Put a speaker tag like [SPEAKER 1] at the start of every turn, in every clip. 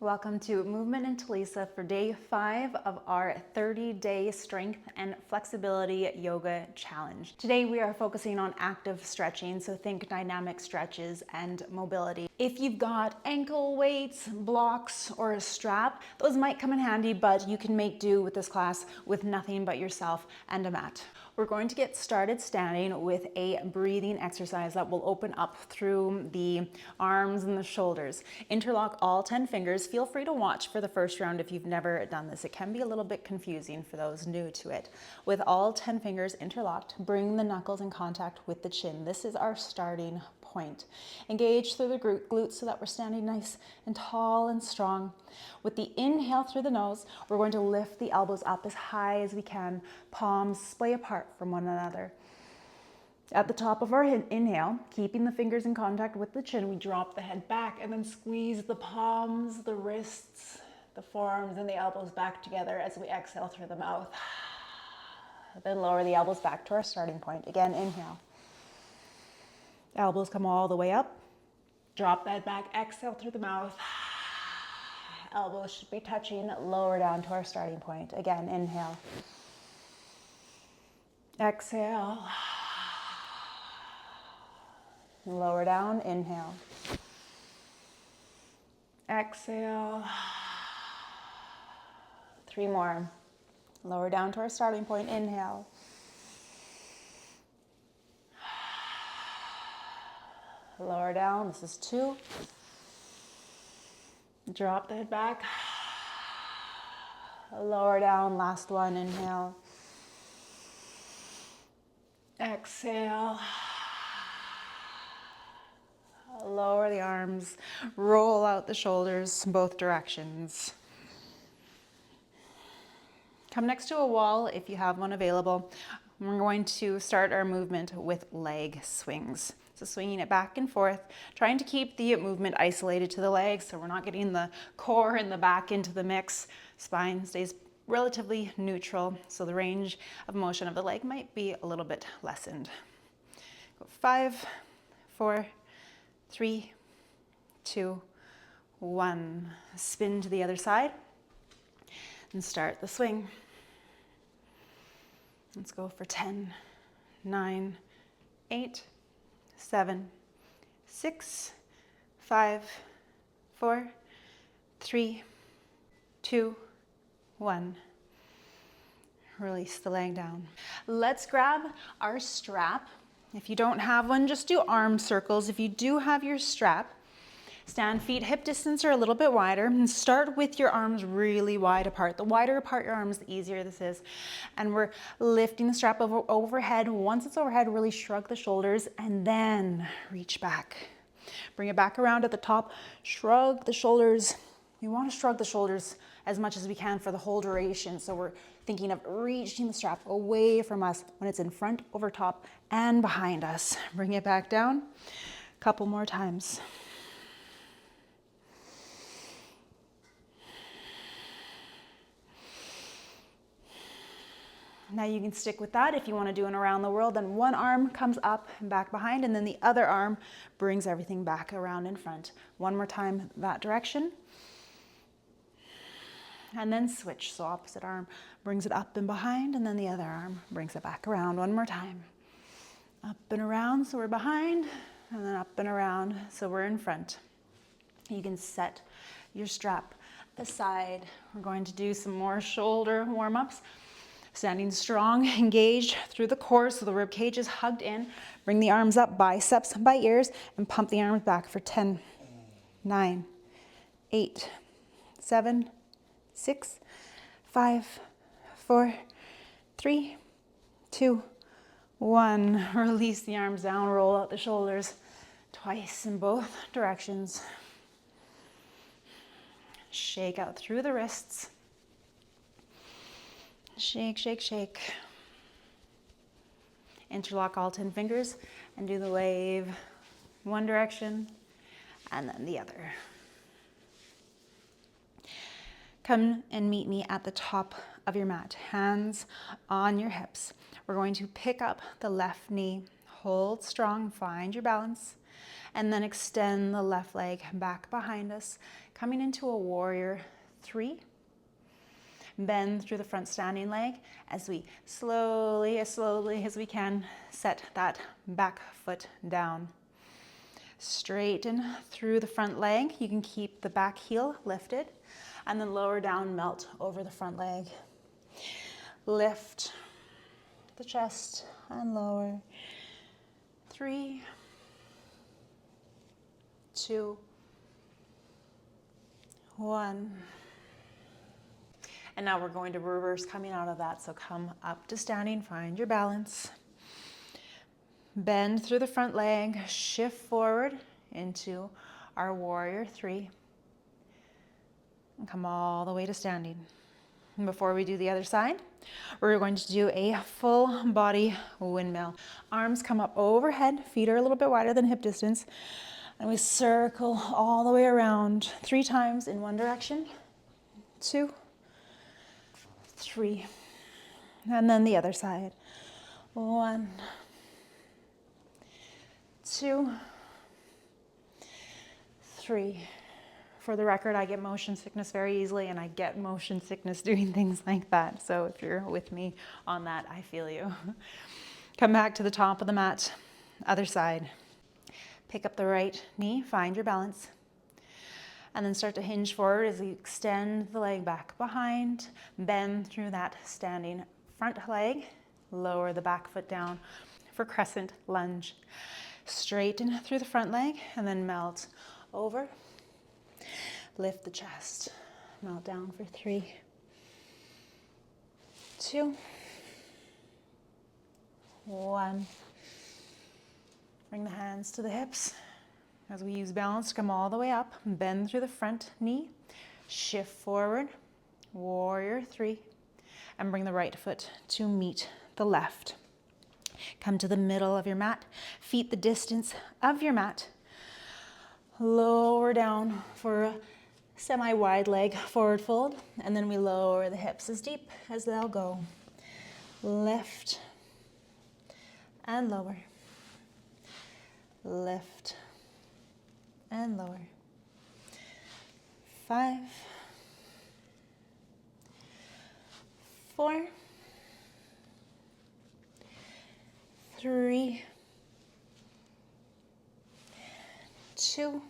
[SPEAKER 1] Welcome to Movement in Telisa for day 5 of our 30-day strength and flexibility yoga challenge. Today we are focusing on active stretching, so think dynamic stretches and mobility. If you've got ankle weights, blocks, or a strap, those might come in handy, but you can make do with this class with nothing but yourself and a mat. We're going to get started standing with a breathing exercise that will open up through the arms and the shoulders. Interlock all 10 fingers. Feel free to watch for the first round if you've never done this. It can be a little bit confusing for those new to it. With all 10 fingers interlocked, bring the knuckles in contact with the chin. This is our starting point. Engage through the glutes so that we're standing nice and tall and strong. With the inhale through the nose, we're going to lift the elbows up as high as we can, palms splay apart from one another. At the top of our inhale, keeping the fingers in contact with the chin, we drop the head back and then squeeze the palms, the wrists, the forearms, and the elbows back together as we exhale through the mouth. Then lower the elbows back to our starting point. Again, inhale. Elbows come all the way up. Drop that back, exhale through the mouth. Elbows should be touching, lower down to our starting point. Again, inhale. Exhale. Lower down, inhale. Exhale. 3 more. Lower down to our starting point, inhale. Lower down, this is 2. Drop the head back. Lower down, last one, inhale. Exhale. Lower the arms, roll out the shoulders both directions. Come next to a wall if you have one available. We're going to start our movement with leg swings. So swinging it back and forth, trying to keep the movement isolated to the legs so we're not getting the core and the back into the mix. Spine stays relatively neutral, so the range of motion of the leg might be a little bit lessened. Go 5, 4, 3, 2, 1. Spin to the other side and start the swing. Let's go for 10, 9, 8, 7, 6, 5, 4, 3, 2, 1. Release the leg down. Let's grab our strap. If you don't have one, just do arm circles. If you do have your strap, stand feet hip distance or a little bit wider and start with your arms really wide apart. The wider apart your arms, the easier this is. And we're lifting the strap overhead. Once it's overhead, really shrug the shoulders and then reach back. Bring it back around at the top, shrug the shoulders. We want to shrug the shoulders as much as we can for the whole duration. So we're thinking of reaching the strap away from us when it's in front, over top, and behind us. Bring it back down. A couple more times. Now you can stick with that if you want to do an around the world. Then one arm comes up and back behind, and then the other arm brings everything back around in front. One more time that direction. And then switch. So opposite arm brings it up and behind, and then the other arm brings it back around. One more time. Up and around, so we're behind, and then up and around, so we're in front. You can set your strap aside. We're going to do some more shoulder warm-ups. Standing strong, engaged through the core so the rib cage is hugged in. Bring the arms up, biceps by ears, and pump the arms back for 10, 9, 8, 7, 6, 5, 4, 3, 2, 1. Release the arms down, roll out the shoulders twice in both directions. Shake out through the wrists. Shake, shake, shake. Interlock all 10 fingers and do the wave. One direction and then the other. Come and meet me at the top of your mat. Hands on your hips. We're going to pick up the left knee. Hold strong, find your balance. And then extend the left leg back behind us, coming into a warrior 3. Bend through the front standing leg as we slowly as we can, set that back foot down. Straighten through the front leg. You can keep the back heel lifted and then lower down, melt over the front leg. Lift the chest and lower. 3, 2, 1. And now we're going to reverse coming out of that. So come up to standing, find your balance. Bend through the front leg, shift forward into our warrior 3. And come all the way to standing. And before we do the other side, we're going to do a full body windmill. Arms come up overhead, feet are a little bit wider than hip distance. And we circle all the way around 3 times in one direction. 2, 3, and then the other side. 1, 2, 3. For the record, I get motion sickness very easily, and I get motion sickness doing things like that. So if you're with me on that, I feel you. Come back to the top of the mat, other side. Pick up the right knee, find your balance. And then start to hinge forward as you extend the leg back behind, bend through that standing front leg, lower the back foot down for crescent lunge. Straighten through the front leg and then melt over. Lift the chest, melt down for 3, 2, 1. Bring the hands to the hips. As we use balance, come all the way up, bend through the front knee, shift forward, warrior 3, and bring the right foot to meet the left. Come to the middle of your mat, feet the distance of your mat. Lower down for a semi-wide leg forward fold, and then we lower the hips as deep as they'll go. Lift and lower. Lift and lower. 5, 4, 3, 2,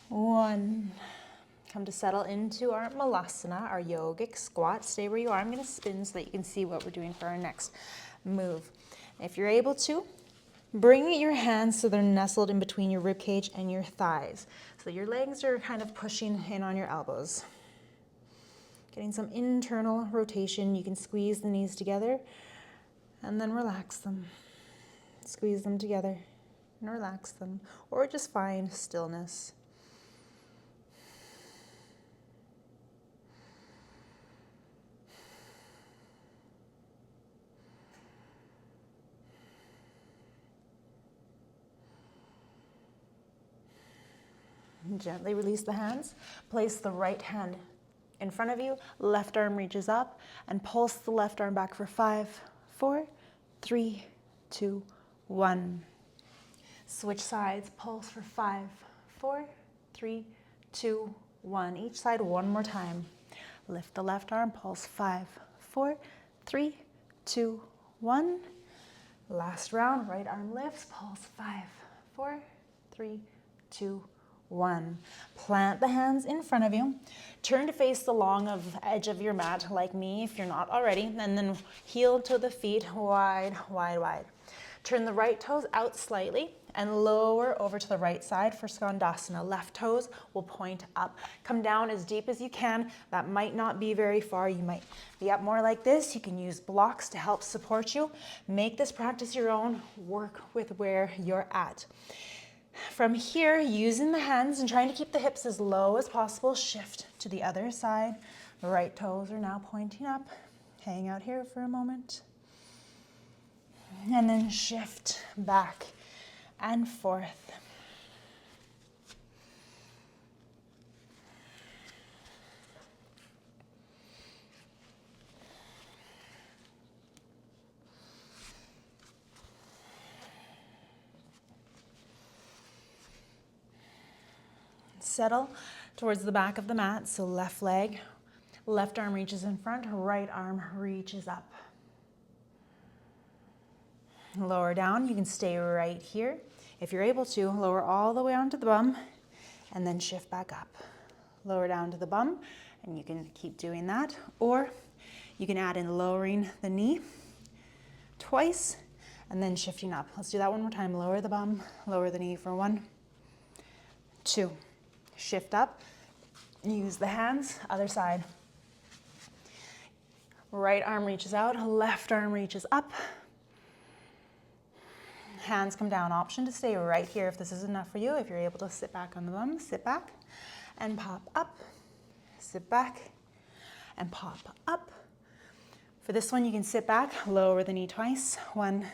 [SPEAKER 1] 1. Come to settle into our malasana, our yogic squat. Stay where you are. I'm going to spin so that you can see what we're doing for our next move. If you're able to, bring your hands so they're nestled in between your rib cage and your thighs. So your legs are kind of pushing in on your elbows. Getting some internal rotation. You can squeeze the knees together and then relax them. Squeeze them together and relax them. Or just find stillness. Gently release the hands. Place the right hand in front of you. Left arm reaches up and pulse the left arm back for 5, 4, 3, 2, 1. Switch sides. Pulse for 5, 4, 3, 2, 1. Each side one more time. Lift the left arm. Pulse 5, 4, 3, 2, 1. Last round. Right arm lifts. Pulse 5, 4, 3, 2, 1. Plant the hands in front of you. Turn to face the long edge of your mat, like me if you're not already, and then heel to the feet, wide, wide, wide. Turn the right toes out slightly and lower over to the right side for skandasana. Left toes will point up. Come down as deep as you can. That might not be very far. You might be up more like this. You can use blocks to help support you. Make this practice your own. Work with where you're at. From here, using the hands and trying to keep the hips as low as possible, shift to the other side. Right toes are now pointing up. Hang out here for a moment. And then shift back and forth. Settle towards the back of the mat, so left leg, left arm reaches in front, right arm reaches up. Lower down, you can stay right here. If you're able to, lower all the way onto the bum and then shift back up. Lower down to the bum, and you can keep doing that. Or you can add in lowering the knee twice and then shifting up. Let's do that one more time. Lower the bum, lower the knee for 1, 2. Shift up, use the hands, other side. Right arm reaches out, left arm reaches up. Hands come down. Option to stay right here if this is enough for you. If you're able to sit back on the bum, sit back and pop up. Sit back and pop up. For this one, you can sit back, lower the knee twice. 1,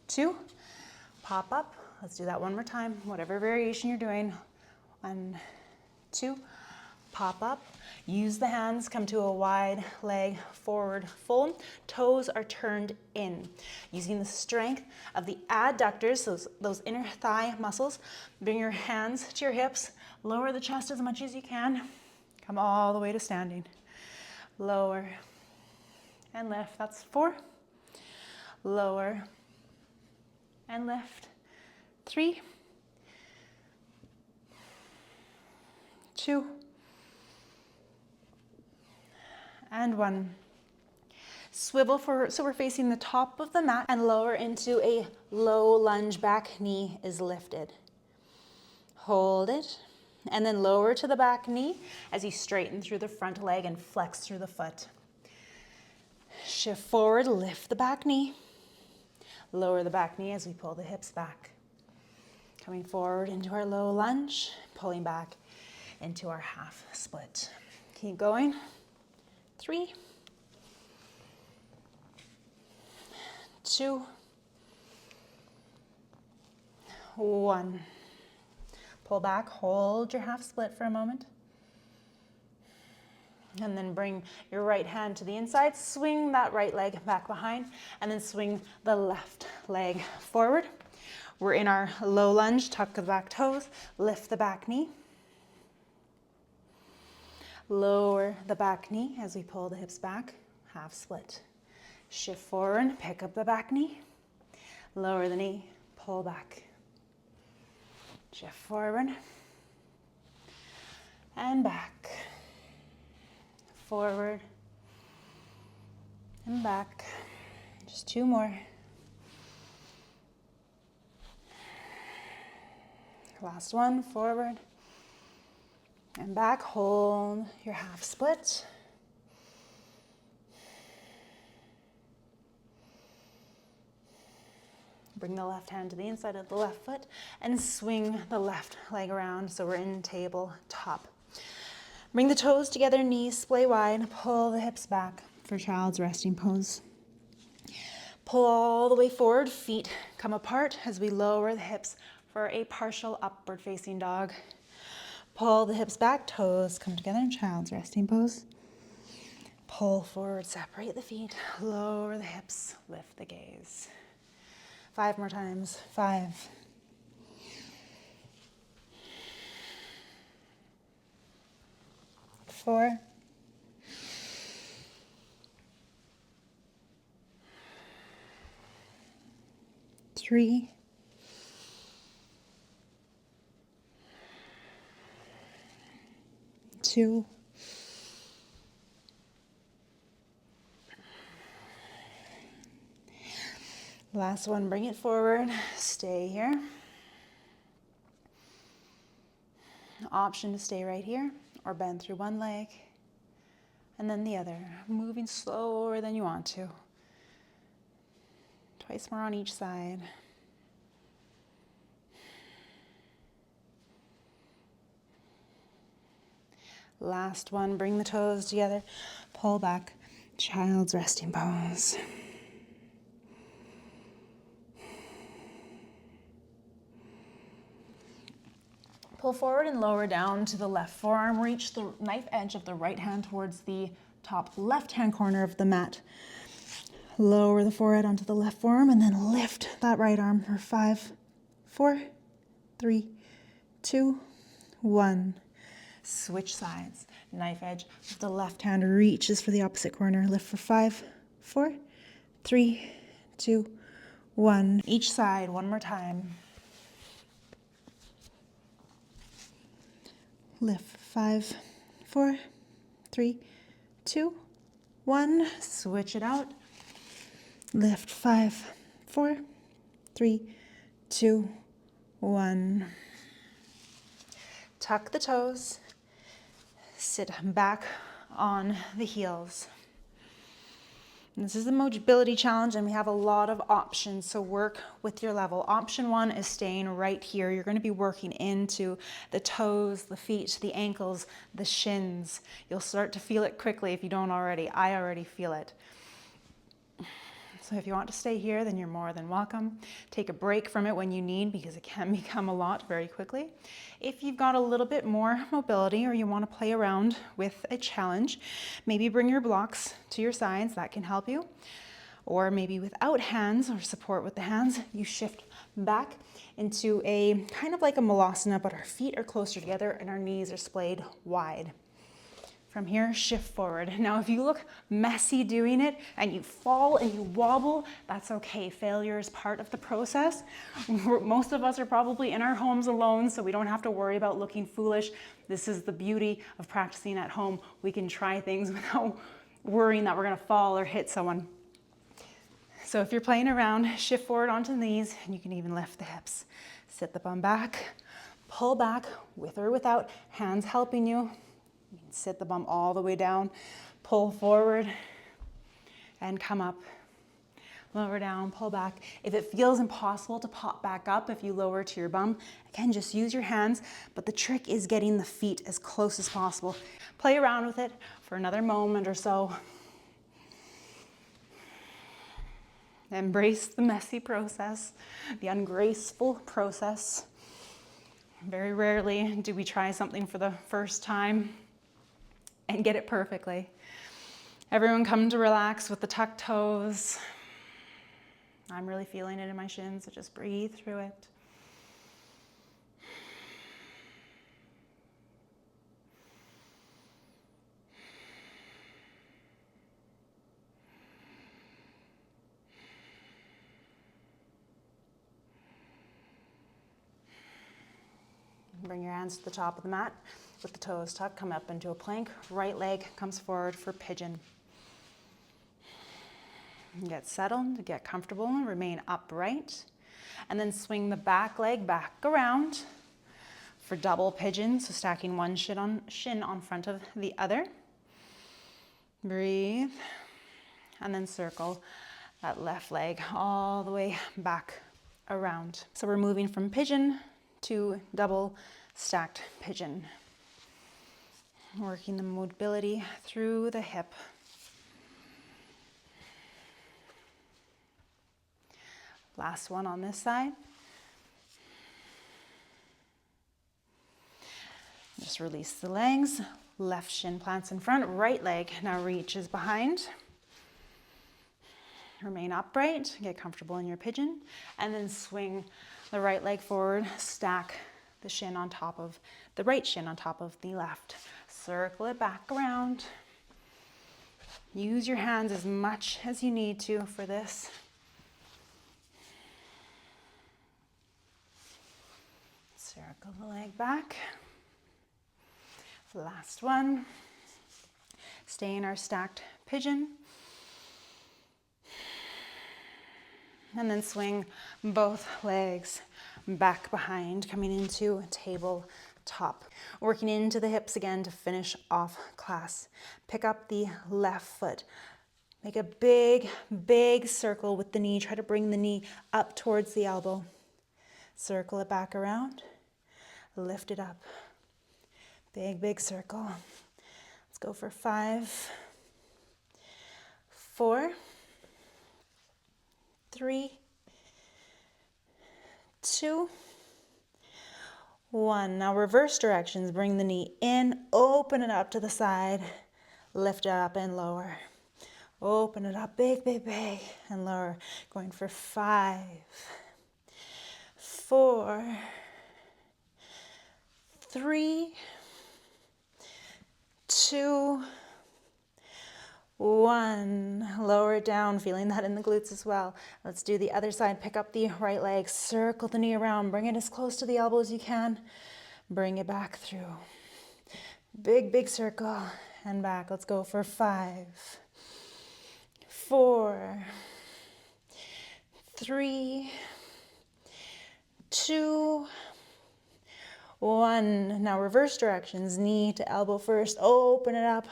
[SPEAKER 1] 2, pop up. Let's do that one more time. Whatever variation you're doing. 1, 2, pop up. Use the hands, come to a wide leg forward fold. Toes are turned in. Using the strength of the adductors, those inner thigh muscles, bring your hands to your hips. Lower the chest as much as you can. Come all the way to standing. Lower and lift. That's 4. Lower and lift. 3, 2, and 1. Swivel so we're facing the top of the mat and lower into a low lunge. Back knee is lifted. Hold it, and then lower to the back knee as you straighten through the front leg and flex through the foot. Shift forward, lift the back knee. Lower the back knee as we pull the hips back. Coming forward into our low lunge, pulling back into our half split. Keep going. 3, 2, 1. Pull back, hold your half split for a moment. And then bring your right hand to the inside, swing that right leg back behind, and then swing the left leg forward. We're in our low lunge, tuck the back toes, lift the back knee. Lower the back knee as we pull the hips back, half split. Shift forward, pick up the back knee, lower the knee, pull back. Shift forward and back. Forward and back. Just 2 more. Last one, forward and back. Hold your half split. Bring the left hand to the inside of the left foot and swing the left leg around so we're in tabletop. Bring the toes together, knees splay wide, pull the hips back for child's resting pose. Pull all the way forward, feet come apart as we lower the hips for a partial upward facing dog. Pull the hips back, toes come together in child's resting pose. Pull forward, separate the feet, lower the hips, lift the gaze. 5 more times. 5. 4. 3. 2. Last one, bring it forward, stay here. Option to stay right here or bend through one leg and then the other, moving slower than you want to. Twice more on each side. Last one, bring the toes together, pull back, child's resting pose. Pull forward and lower down to the left forearm. Reach the knife edge of the right hand towards the top left-hand corner of the mat. Lower the forehead onto the left forearm and then lift that right arm for 5, 4, 3, 2, 1. Switch sides. Knife edge of the left hand reaches for the opposite corner. Lift for 5, 4, 3, 2, 1. Each side, one more time. Lift for 5, 4, 3, 2, 1. Switch it out. Lift 5, 4, 3, 2, 1. Tuck the toes. Sit back on the heels. And this is the mobility challenge, and we have a lot of options, so work with your level. Option 1 is staying right here. You're going to be working into the toes, the feet, the ankles, the shins. You'll start to feel it quickly if you don't already. I already feel it. So if you want to stay here, then you're more than welcome. Take a break from it when you need, because it can become a lot very quickly. If you've got a little bit more mobility, or you want to play around with a challenge, maybe bring your blocks to your sides. That can help you. Or maybe without hands or support with the hands, you shift back into a kind of like a malasana, but our feet are closer together and our knees are splayed wide. From here, shift forward. Now, if you look messy doing it and you fall and you wobble, that's okay. Failure is part of the process. Most of us are probably in our homes alone, so we don't have to worry about looking foolish. This is the beauty of practicing at home. We can try things without worrying that we're gonna fall or hit someone. So if you're playing around, shift forward onto the knees, and you can even lift the hips. Sit the bum back, pull back with or without hands helping you. You can sit the bum all the way down, pull forward, and come up. Lower down, pull back. If it feels impossible to pop back up, if you lower to your bum, again, just use your hands, but the trick is getting the feet as close as possible. Play around with it for another moment or so. Embrace the messy process, the ungraceful process. Very rarely do we try something for the first time and get it perfectly. Everyone come to relax with the tucked toes. I'm really feeling it in my shins, so just breathe through it. Bring your hands to the top of the mat with the toes tucked. Come up into a plank. Right leg comes forward for pigeon. Get settled, get comfortable, and remain upright. And then swing the back leg back around for double pigeon. So stacking one shin on front of the other. Breathe. And then circle that left leg all the way back around. So we're moving from pigeon to double stacked pigeon. Working the mobility through the hip. Last one on this side. Just release the legs. Left shin plants in front, right leg now reaches behind. Remain upright, get comfortable in your pigeon, and then swing the right leg forward, stack the shin on top of the right shin on top of the left. Circle it back around. Use your hands as much as you need to for this. Circle the leg back. Last one. Stay in our stacked pigeon. And then swing both legs back behind, coming into tabletop. Working into the hips again to finish off class. Pick up the left foot. Make a big, big circle with the knee. Try to bring the knee up towards the elbow. Circle it back around. Lift it up. Big, big circle. Let's go for 5, 4, 3, 2, 1. Now reverse directions. Bring the knee in, open it up to the side, lift it up and lower. Open it up, big, big, big, and lower. Going for 5, 4, 3, 2, 1. Lower it down, feeling that in the glutes as well. Let's do the other side. Pick up the right leg, circle the knee around, bring it as close to the elbow as you can. Bring it back through. Big, big circle and back. Let's go for 5, 4, 3, 2, 1. Now reverse directions, knee to elbow first. Open it up.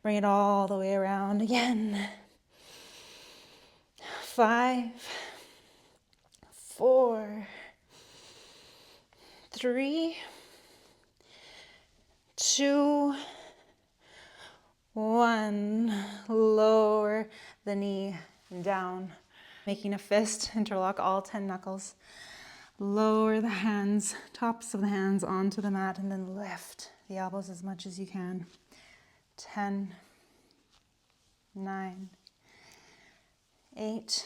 [SPEAKER 1] Bring it all the way around again. 5, 4, 3, 2, 1. Lower the knee down. Making a fist, interlock all 10 knuckles. Lower the hands, tops of the hands onto the mat, and then lift the elbows as much as you can. 10, 9, 8,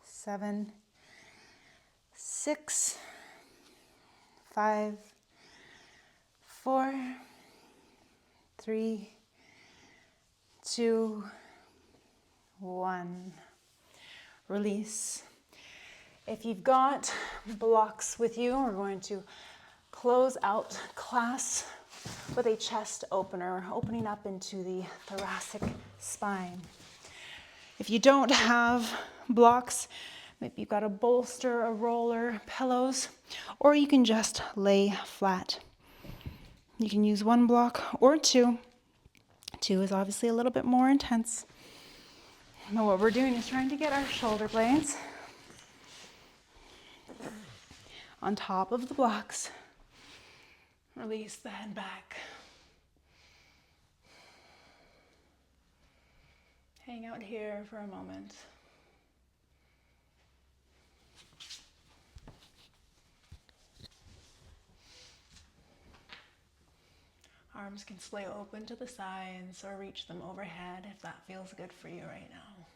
[SPEAKER 1] 7, 6, 5, 4, 3, 2, 1. Release. If you've got blocks with you, we're going to close out class with a chest opener, opening up into the thoracic spine. If you don't have blocks, maybe you've got a bolster, a roller, pillows, or you can just lay flat. You can use 1 block or 2. 2 is obviously a little bit more intense. Now what we're doing is trying to get our shoulder blades on top of the blocks. Release the head back. Hang out here for a moment. Arms can sway open to the sides or reach them overhead if that feels good for you right now.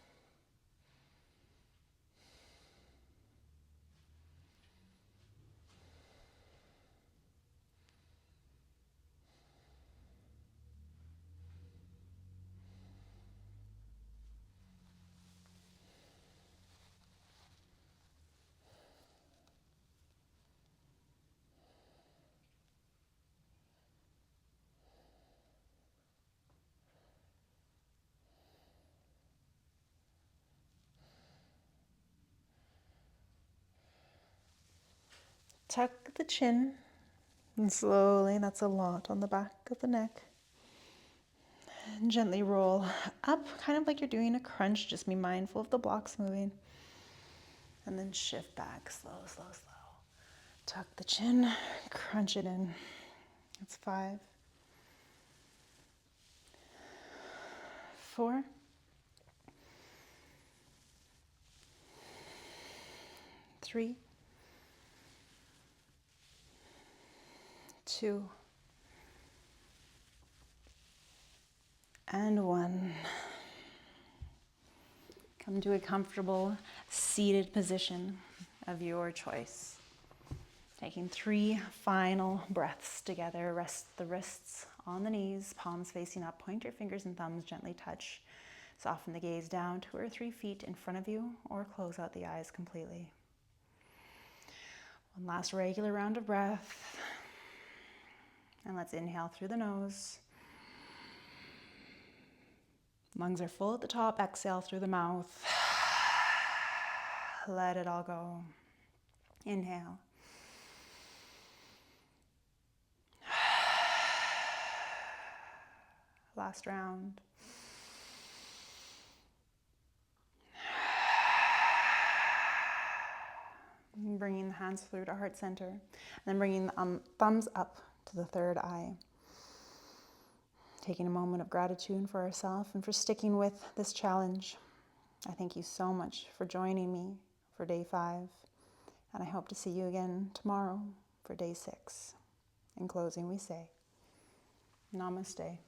[SPEAKER 1] Tuck the chin, and slowly, that's a lot on the back of the neck. And gently roll up, kind of like you're doing a crunch. Just be mindful of the blocks moving. And then shift back, slow, slow, slow. Tuck the chin, crunch it in. That's 5, 4, 3, 2, and 1. Come to a comfortable seated position of your choice. Taking 3 final breaths together. Rest the wrists on the knees, palms facing up. Point your fingers and thumbs, gently touch. Soften the gaze down 2 or 3 feet in front of you, or close out the eyes completely. One last regular round of breath. And let's inhale through the nose. Lungs are full at the top. Exhale through the mouth. Let it all go. Inhale. Last round. Bringing the hands through to heart center. And then bringing the thumbs up to the third eye. Taking a moment of gratitude for ourselves and for sticking with this challenge. I thank you so much for joining me for day 5. And I hope to see you again tomorrow for day 6. In closing, we say, Namaste.